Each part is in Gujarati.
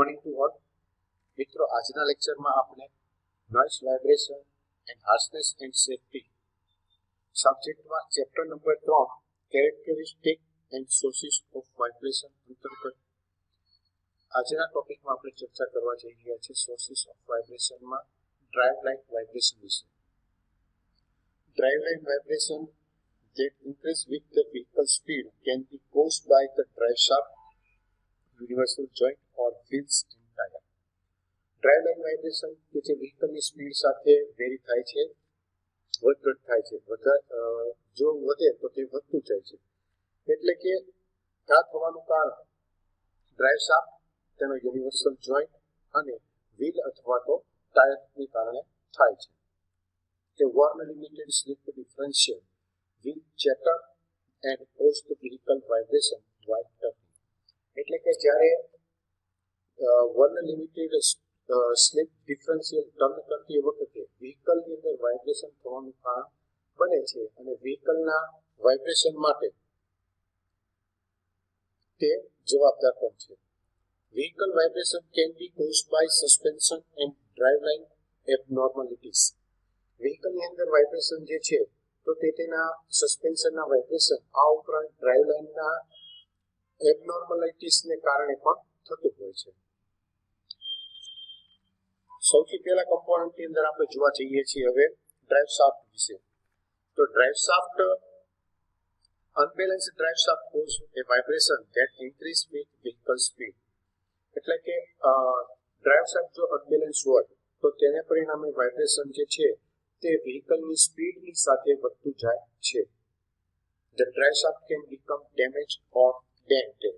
મોર્નિંગ ટુ ઓલ મિત્રો, આજના લેક્ચરમાં આપણે noise vibration and harshness and safety સબ્જેક્ટમાં chapter number 3 characteristic and sources of vibration અંતર્ગત આજના ટોપિકમાં આપણે ચર્ચા કરવા જઈ રહ્યા છીએ સોર્સિસ ઓફ વાઇબ્રેશનમાં ડ્રાઇવ લાઇન વાઇબ્રેશન વિશે. Drive line vibration that increase with the vehicle speed can be caused by the drive shaft, universal joint or wheels and tire. Drive line vibration કે જે વ્હીકલની સ્પીડ સાથે વેરી થાય છે, વધઘટ થાય છે. જો વધે તો તે વધતું જાય છે, એટલે કે આ થવાનું કારણ ડ્રાઇવ શાફ્ટ, તેનો યુનિવર્સલ જોઈન્ટ અને વ્હીલ અથવા તો ટાયરને કારણે થાય છે. The Warn Limited slip differential will chatter and cause the vehicle vibration while turning. એટલે કે જ્યારે worn limited slip differential turn કરતી વખતે વ્હીકલની અંદર વાઇબ્રેશન થવાનું કારણ બને છે અને વ્હીકલના વાઇબ્રેશન માટે તે જવાબદાર પણ છે. Vehicle vibration can be caused by suspension and driveline abnormalities. વ્હીકલની અંદર વાઇબ્રેશન જે છે તો તે તેના સસ્પેન્શનના વાઇબ્રેશન, આ ઉપરાંત ડ્રાઇવલાઇનના એબનોર્માલિટીસને કારણે પણ થતું હોય છે. સૌથી પહેલા કમ્પોનન્ટની અંદર આપણે જોવા જઈએ છીએ હવે ડ્રાઇવ શાફ્ટ વિશે. તો drive shaft, unbalance drive shaft cause a vibration that increase with vehicle speed. એટલે કે ડ્રાઇવ શાફ્ટ જો અનબેલેન્સ હોય તો તેને પરિણામે વાઇબ્રેશન જે છે તે વ્હીકલની સ્પીડની સાથે વધતું જાય છે. The drive shaft can become damaged or dented.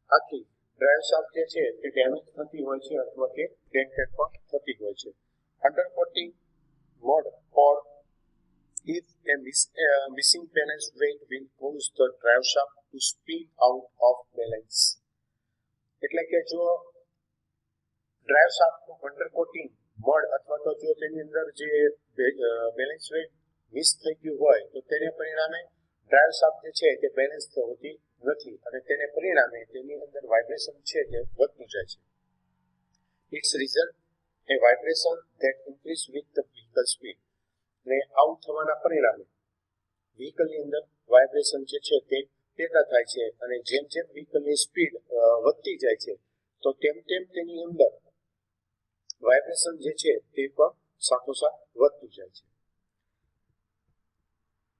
આથી ડ્રાઇવ શાફ્ટ જે છે તે ડેમેજ થતી હોય છે અથવા કે ડેન્ટેડ પણ થતી હોય છે. અંડરકોટિંગ mode or if a missing balance weight will cause the drive shaft to spin out of balance. એટલે કે જો ડ્રાઇવ શાફ્ટનું અંડરકોટિંગ મોડ અથવા તો જો તેની અંદર જે બેલેન્સ વેટ મિસ થઈ ગયું હોય તો તેને પરિણામે ડ્રાઇવ શાફ્ટ જે છે તે બેલેન્સ હોતી નથી અને તેને પરિણામે તેની અંદર વાઇબ્રેશન છે તે વધતું જાય છે. Its result a vibration that increase with the vehicle speed. અને આવું થવાના પરિણામે વ્હીકલની અંદર વાઇબ્રેશન જે છે તે પેદા થાય છે અને જેમ જેમ વ્હીકલની સ્પીડ વધતી જાય છે તો તેમ તેમ તેની અંદર વાઇબ્રેશન જે છે તે પણ સાથોસાથ વધતું જાય છે.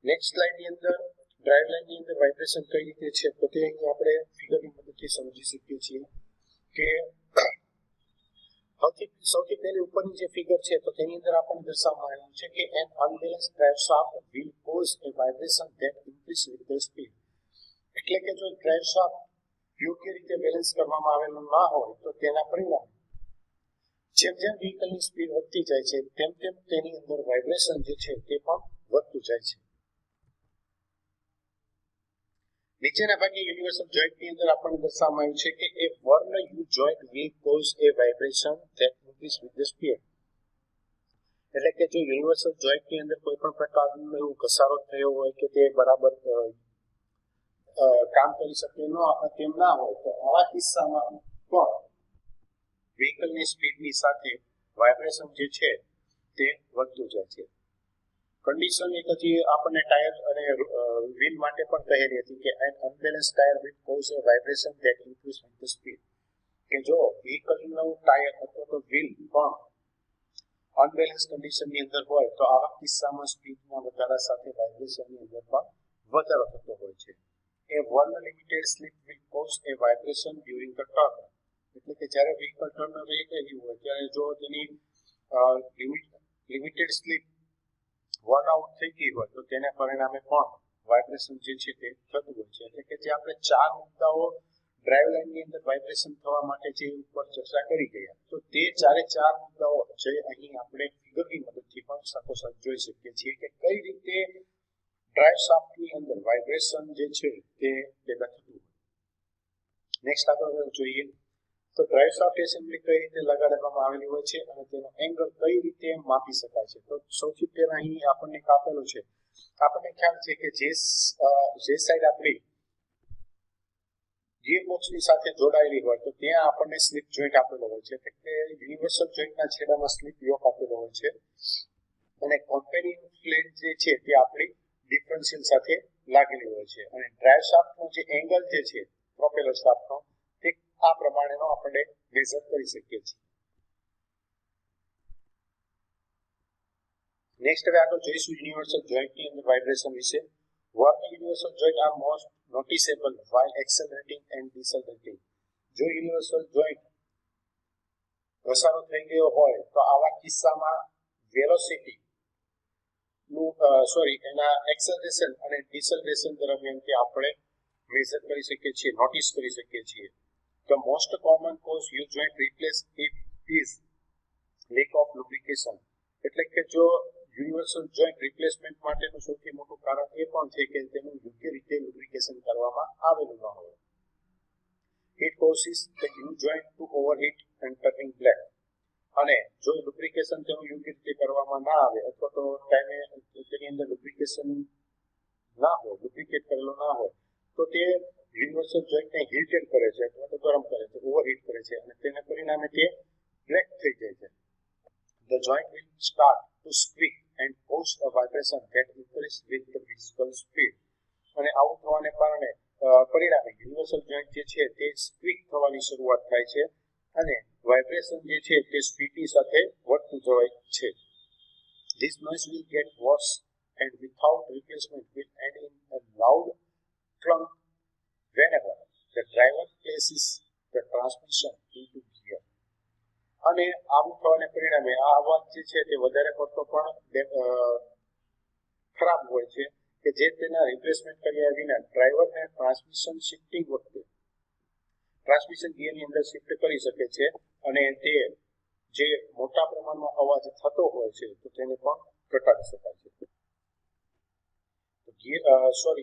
નેક્સ્ટ સ્લાઇડની અંદર ડ્રાઇવ લાઇનની અંદર વાઇબ્રેશન કઈ રીતે છે તો તે અહીં આપણે ફિગરની મદદથી સમજી શકીએ છીએ કે સૌથી પહેલી ઉપરની જે ફિગર છે તો તેની અંદર આપણને દર્શાવવામાં આવ્યું છે કે an unbalance drive shaft will cause a vibration that increase with the speed. એટલે કે જો ડ્રાઇવ શાફ્ટ યોગ્ય રીતે બેલેન્સ કરવામાં આવેલું ના હોય તો તેના પરિણામે જેમ જેમ વ્હીકલની સ્પીડ વધતી જાય છે તેમ તેમ તેની અંદર વાઇબ્રેશન જે છે તે પણ વધતું જાય છે. નીચેના ભાગે યુનિવર્સલ જોઈન્ટની અંદર આપણને દર્શાવવામાં આવ્યું છે કે a worn U joint will cause a vibration that increase with the speed. એટલે કે જો યુનિવર્સલ જોઈન્ટની અંદર કોઈ પણ પ્રકારનો એવો ઘસારો થયો હોય કે તે બરાબર કામ કરી શકે તેમ ના હોય તો આવા કિસ્સામાં પણ વ્હીકલની સ્પીડની સાથે વાઇબ્રેશન જે છે તે વધતું જાય છે. કન્ડિશન એક હજી આપણને ટાયર અને વ્હીલ માટે પણ કહેલી હતી કે an unbalance tyre will cause a vibration that increase with the speed. કે જો વ્હીકલનું ટાયર અથવા તો વ્હીલ પણ અનબેલેન્સ કન્ડિશનની અંદર હોય તો આવા કિસ્સામાં સ્પીડના વધારા સાથે વાઇબ્રેશનની અંદર પણ વધારો થતો હોય છે. A worn limited slip will cause a vibration during the turn. એટલે કે જ્યારે વ્હીકલ ટર્ન રહી ગયું હોય ત્યારે જો તેની લિમિટેડ સ્લીપ વર્ન આઉટ થઈ ગઈ હોય તો તેને પરિણામે પણ વાઇબ્રેશન જે છે તે થતું હોય છે. એટલે કે જે આપણે 4 મુદ્દાઓ ડ્રાઇવ લાઇનની અંદર વાઇબ્રેશન થવા માટે જે ઉપર ચર્ચા કરી ગયા તો તે 4 મુદ્દાઓ જે અહીં આપણે ફિગરની મદદથી પણ સાથોસાથ જોઈ શકીએ છીએ કે કઈ રીતે ડ્રાઇવ શાફ્ટની અંદર વાઇબ્રેશન જે છે તે પેદા થતું હોય. નેક્સ્ટ આગળ જોઈએ તો ડ્રાઇવ શાફ્ટ એસેમ્બલી કઈ રીતે લગાડવામાં આવેલી હોય છે અને તેનો એંગલ કઈ રીતે માપી શકાય છે. તો સૌથી પહેલા અહીં આપણને કાપેલું છે, આપણને ખ્યાલ છે કે જે સાઈડ આપણી ગિયરબોક્સની સાથે જોડાયેલી હોય તો ત્યાં આપણને સ્લિપ જોઈન્ટ આપેલો હોય છે, એટલે કે યુનિવર્સલ જોઈન્ટના છેડામાં સ્લિપ યોક આપેલો હોય છે અને કમ્પેરિંગ ફ્લેટ જે છે તે આપણી ડિફરન્શિયલ સાથે લાગેલી હોય છે અને ડ્રાઈવ શાફ્ટનો જે એંગલ જે છે પ્રોપેલર શાફ્ટનો તે આ પ્રમાણેનો આપણે મેઝર કરી શકીએ છીએ. નેક્સ્ટ હવે આગળ જોઈશું યુનિવર્સલ જોઈન્ટની અંદર વાઇબ્રેશન વિશે. What universal joint are most noticeable while accelerating and decelerating? જો યુનિવર્સલ જોઈન્ટ ઘસારો થઈ ગયો હોય તો આવા કિસ્સામાં વેલોસિટી એના એક્સેલરેશન અને ડિસેલરેશન દરમિયાન કે આપણે મેઝર કરી શકીએ છીએ, નોટિસ કરી શકીએ છીએ. The most common cause U joint replace it is lack of lubrication. એટલે કે જો યુનિવર્સલ જોઈન્ટ રિપ્લેસમેન્ટ માટેનું સૌથી મોટું કારણ એ પણ છે કે તેનું યોગ્ય રીતે લુબ્રિકેશન કરવામાં આવેલું ન હોય. It causes the U joint to overheat and turning black. અને જો લુબ્રિકેશન તેનું યોગ્ય રીતે કરવામાં ના આવે અથવા તો ટાઈમે તેની અંદર લુબ્રિકેશન ના હોય, લુબ્રિકેટ કરેલો ના હોય તો તે યુનિવર્સલ જોઈન્ટને હીટેડ કરે છે અથવા તો ગરમ કરે છે, ઓવરહીટ કરે છે અને તેના પરિણામે તે બ્લેક થઈ જાય છે. The joint will start to squeak and cause a vibration that increases with the physical speed. અને આવું થવાને કારણે પરિણામે યુનિવર્સલ જોઈન્ટ જે છે તે સ્ક્વીક થવાની શરૂઆત થાય છે અને વાઇબ્રેશન જે છે તે સ્પીડની સાથે વધતું જાય છે. This noise will get worse and without replacement will end in a loud clunk whenever the driver places the transmission into gear. અને આવું થવાને પરિણામે આ અવાજ જે છે તે વધારે પડતો પણ ખરાબ હોય છે કે જે તેના રિપ્લેસમેન્ટ કર્યા વિના ડ્રાઈવરને ટ્રાન્સમિશન શિફ્ટિંગ વખતે ટ્રાન્સમિશન ગિયરની અંદર શિફ્ટ કરી શકે છે અને તે જે મોટા પ્રમાણમાં અવાજ થતો હોય છે તો તેને પણ ઘટાડી શકાય છે.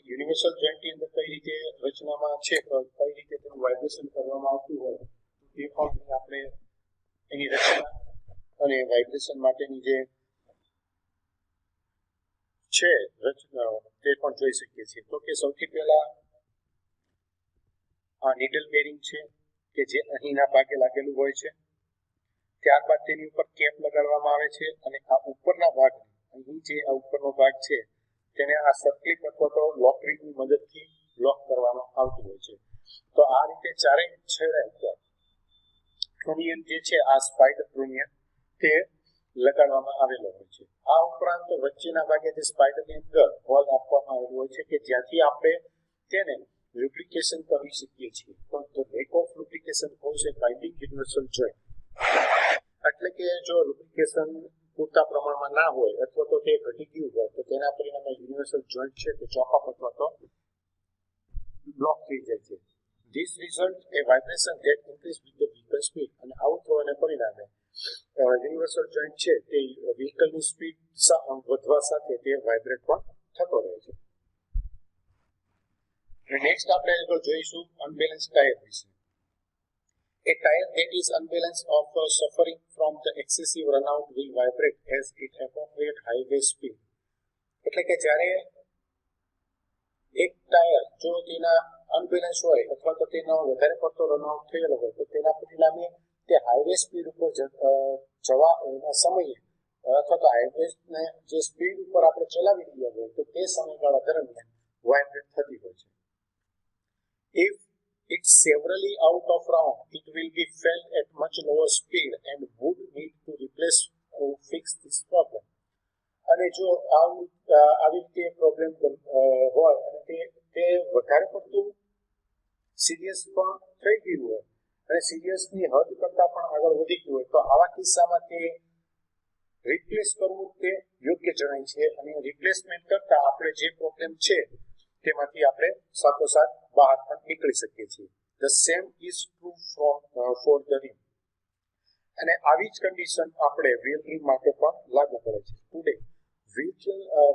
યુનિવર્સલ જોઈન્ટની અંદર કઈ રીતે રચનામાં છે, કઈ રીતે તેનું વાઇબ્રેશન કરવામાં આવતું હોય તે પણ આપણે એની રચના અને વાઇબ્રેશન માટેની જે છે રચનાઓ તે પણ જોઈ શકીએ છીએ. તો કે સૌથી પહેલા આ નીડલ બેરિંગ છે કે જે અહીંના ભાગે લાગેલું હોય છે. ત્યારબાદ તેની ઉપર કેપ લગાડવામાં આવે છે અને આ ઉપરના ભાગ અહીં જે આ ઉપરનો ભાગ છે તેને આ સર્કિટ અથવા તો લોક રિંગની મદદથી લોક કરવામાં આવતું હોય છે. તો આ રીતે ચારેય છેડે ક્રોમિયમ જે છે આ સ્પાઈડર ક્રોમિયમ તે લગાડવામાં આવેલો હોય છે. આ ઉપરાંત વચ્ચેના ભાગે જે સ્પાઈડરની અંદર હોલ આપવામાં આવેલું હોય છે કે જ્યાંથી આપણે તેને લ્યુબ્રિકેશન કરી શકીએ છીએ. તો lack of lubrication cause a binding universal joint. એટલે કે જો લ્યુબ્રિકેશન પૂરતા પ્રમાણમાં ના હોય અથવા તો તે ઘટી ગયું હોય તો તેના પરિણામે યુનિવર્સલ જોઈન્ટ છે તે ચોકઅપ અથવા તો બ્લોક થઈ જાય છે. This result a vibration that increase with the vehicle speed. અને આવું થવાને પરિણામે યુનિવર્સલ જોઈન્ટ છે તે વ્હીકલની સ્પીડ વધવા સાથે તે વાઇબ્રેટ પણ થતો રહે છે. નેક્સ્ટ આપણે આગળ જોઈશું અનબેલેન્સ ટાયર વિશે. A tire that is unbalanced of suffering from the excessive runout will vibrate as it appropriate highway speed. એટલે કે જ્યારે એક ટાયર જો તેના અનબેલેન્સ હોય અથવા તો તેનો વધારે પડતો રનઆઉટ થયેલો હોય તો તેના પરિણામે તે હાઈવે સ્પીડ ઉપર જવા એના સમયે અથવા તો હાઈવેને જે સ્પીડ ઉપર આપણે ચલાવી રહ્યા હોય તો તે સમયગાળા દરમિયાન વાઇબ્રેટ થતી હોય છે. If it's severely out of round, it will be felt at much lower speed and would need to replace or fix this problem. અને જો આવી રીતે પ્રોબ્લેમ હોય અને તે વધારે પડતું સિરિયસ પણ થઈ ગયું હોય અને સિરિયસની હદ કરતાં પણ આગળ વધી ગયું હોય તો આવા કિસ્સામાં તે રિપ્લેસ કરવું તે યોગ્ય જણાય છે અને રિપ્લેસમેન્ટ કરતાં આપણે જે પ્રોબ્લેમ છે તેમાંથી આપણે સાથોસાથ બહાર પણ નીકળી શકીએ છીએ. The same is true for the rim. અને આવી જ કન્ડિશન આપણે વ્હીલ rim માટે પણ લાગુ પડે છે. Today,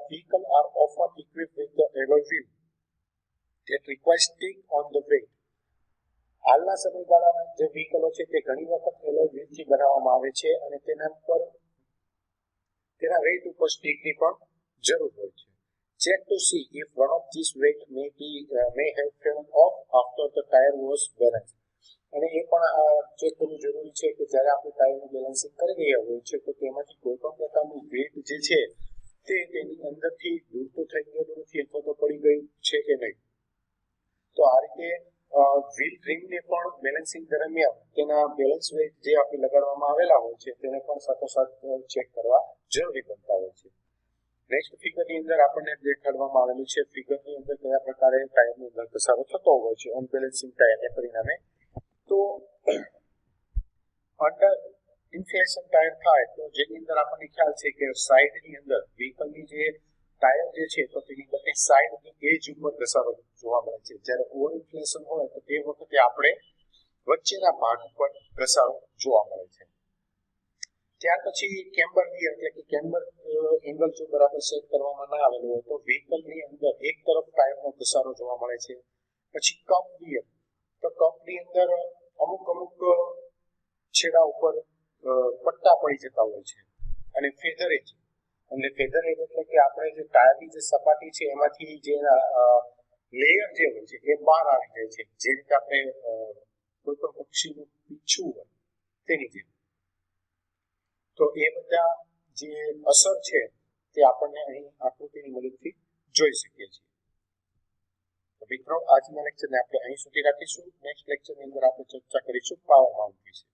vehicles are often equipped with the alloy wheel that requires stick on the weight. હાલના સમયગાળાના જે વ્હીકલો છે તે ઘણી વખત એલોય વ્હીલથી બનાવવામાં આવે છે અને તેના વેઇટ ઉપર સ્ટીકની પણ જરૂર હોય છે. check to see if one of these weight may have fallen off after the tire was balanced. અને એ પણ ચેક કરવું જરૂરી છે કે જ્યારે આપણે ટાયરનું બેલેન્સિંગ કરી રહ્યા હોઈએ છીએ તો તેમાંથી કોઈ પણ પ્રકારનું વેટ જે છે તે તેની અંદરથી દૂર તો થઈ ગયેલું નથી અથવા તો પડી ગયું છે કે નહીં. તો આ રીતે વ્હીલ ટ્રીમને પણ બેલેન્સિંગ દરમિયાન તેના બેલેન્સ વેટ જે આપણે લગાડવામાં આવેલા હોય છે તેને પણ સાથોસાથ ચેક કરવા જરૂરી બનતા હોય છે. નેક્સ્ટ ફિગરની અંદર આપણને દેખાડવામાં આવેલું છે ફિગરની અંદર કયા પ્રકારે ટાયરની અંદર ઘસારો થતો હોય છે અનબેલેન્સિંગ ટાયરને પરિણામે. તો અંડર ઇન્ફ્લેશન ટાયર થાય તો જેની અંદર આપણને ખ્યાલ છે કે સાઈડની અંદર વ્હીકલની જે ટાયર જે છે તો તેની બધી સાઈડની એજ ઉપર ઘસારો જોવા મળે છે. જ્યારે ઓવર ઇન્ફ્લેશન હોય તો તે વખતે આપણે વચ્ચેના ભાગ ઉપર ઘસારો જોવા મળે છે. ત્યાર પછી કેમ્બર ગિયર એટલે કે કેમ્બર એંગલ જો બરાબર સેટ કરવામાં ના આવેલું હોય તો વ્હીકલની અંદર એક તરફ ટાયરનો ઘસારો જોવા મળે છે. પછી કપ ગિયર, તો કપની અંદર અમુક છેડા ઉપર પટ્ટા પડી જતા હોય છે. અને ફેધર એજ એટલે કે આપણે જે ટાયરની જે સપાટી છે એમાંથી જે લેયર જે હોય છે એ બહાર આવી જાય છે, જે રીતે આપણે કોઈ પણ પક્ષીનું પીછું હોય તેની જેમ. તો એ બધા જે અસર છે તે આપણને અહીં આકૃતિની મદદથી જોઈ શકીએ છીએ. તો મિત્રો આજના લેક્ચરને આપણે અહીં સુધી રાખીશું. નેક્સ્ટ લેક્ચરની અંદર આપણે ચર્ચા કરીશું પાવર માઉન્ટ વિશે.